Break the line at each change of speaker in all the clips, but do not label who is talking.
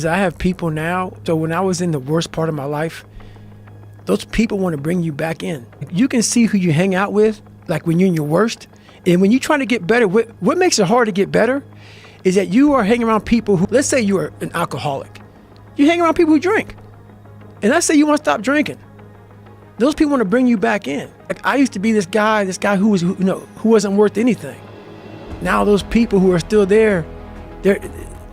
I have people now, so when I was in the worst part of my life, those people want to bring you back in. You can see who you hang out with, like when you're in your worst. And when you're trying to get better, what makes it hard to get better is that you are hanging around people who, let's say you are an alcoholic. You hang around people who drink. And let's say you want to stop drinking. Those people want to bring you back in. Like I used to be this guy who was, who wasn't worth anything. Now those people who are still there, they're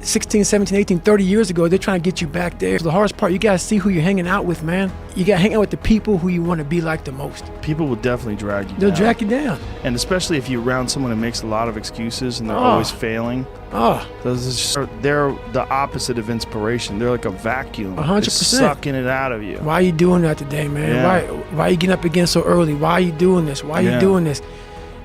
16, 17, 18, 30 years ago, they're trying to get you back there. So the hardest part, you gotta see who you're hanging out with, man. You gotta hang out with the people who you want to be like the most.
People will definitely drag you down.
They'll drag you down.
And especially if you're around someone who makes a lot of excuses and they're always failing. They're the opposite of inspiration. They're like a vacuum.
100%.
It's sucking it out of you.
Why are you doing that today, man?
Yeah.
Why are you getting up again so early? Why are you doing this? Why are you doing this?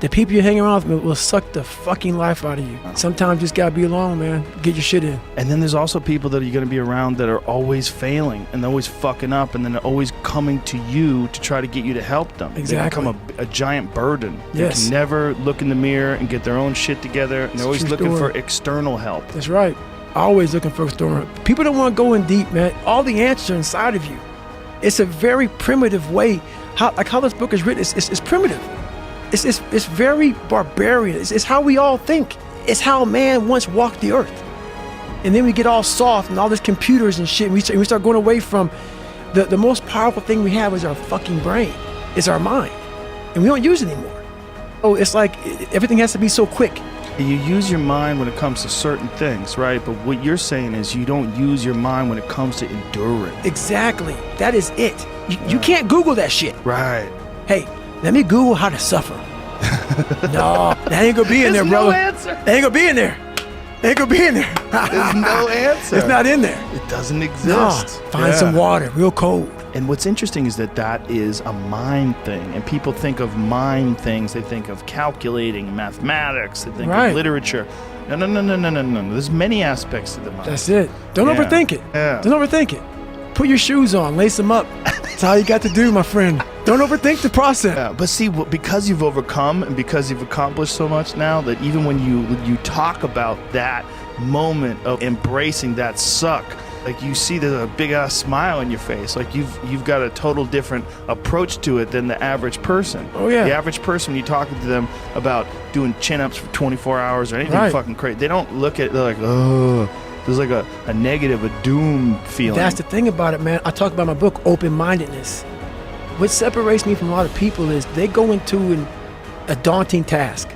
The people you're hanging around with will suck the fucking life out of you. Sometimes you just gotta be alone, man. Get your shit in.
And then there's also people that you're gonna be around that are always failing and they're always fucking up and then they're always coming to you to try to get you to help them.
Exactly.
They become a giant burden.
Yes.
They can never look in the mirror and get their own shit together. And they're always looking for external help.
That's right. Always looking for external help. People don't want to go in deep, man. All the answers are inside of you. It's a very primitive way. How this book is written, it's primitive. It's very barbarian. It's how we all think. It's how man once walked the earth. And then we get all soft and all these computers and shit. And we start going away from the most powerful thing we have is our fucking brain. It's our mind. And we don't use it anymore. Oh, it's like everything has to be so quick.
You use your mind when it comes to certain things, right? But what you're saying is you don't use your mind when it comes to enduring.
Exactly. That is it. You can't Google that shit.
Right.
Hey, let me Google how to suffer. No, that ain't gonna be in there, brother.
There's no answer.
That ain't gonna be in there. That ain't gonna be in there.
There's no answer.
It's not in there.
It doesn't exist.
No, find some water, real cold.
And what's interesting is that is a mind thing. And people think of mind things. They think of calculating, mathematics. They think of literature. No. There's many aspects to the mind.
That's it. Don't overthink it.
Yeah.
Don't overthink it. Put your shoes on, lace them up. That's all you got to do, my friend. Don't overthink the process.
Yeah, but see, because you've overcome and because you've accomplished so much now, that even when you talk about that moment of embracing that suck, like you see there's a big ass smile on your face. Like you've got a total different approach to it than the average person.
Oh yeah.
The average person, when you're talking to them about doing chin-ups for 24 hours or anything fucking crazy, they don't look at it, they're like, oh. There's like a negative, a doom feeling.
That's the thing about it, man. I talk about my book, open-mindedness. What separates me from a lot of people is they go into a daunting task,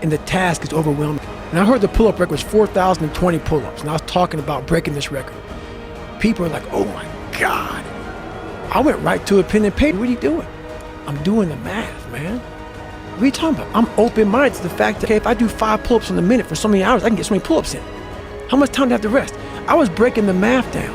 and the task is overwhelming. And I heard the pull-up record was 4,020 pull-ups, and I was talking about breaking this record. People are like, oh my God. I went right to a pen and paper. What are you doing? I'm doing the math, man. What are you talking about? I'm open-minded to the fact that, okay, if I do 5 pull-ups in a minute for so many hours, I can get so many pull-ups in. How much time do I have to rest? I was breaking the math down.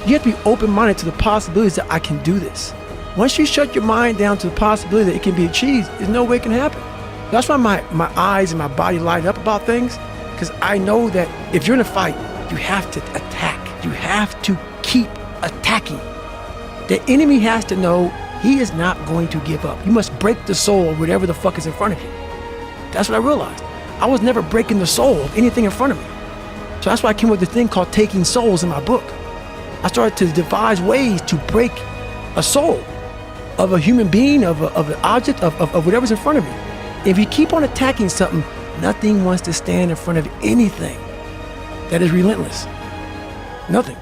You have to be open-minded to the possibilities that I can do this. Once you shut your mind down to the possibility that it can be achieved, there's no way it can happen. That's why my eyes and my body light up about things, because I know that if you're in a fight, you have to attack. You have to keep attacking. The enemy has to know he is not going to give up. You must break the soul of whatever the fuck is in front of you. That's what I realized. I was never breaking the soul of anything in front of me. So that's why I came up with the thing called Taking Souls in my book. I started to devise ways to break a soul of a human being, of an object, of whatever's in front of me. If you keep on attacking something, nothing wants to stand in front of anything that is relentless. Nothing.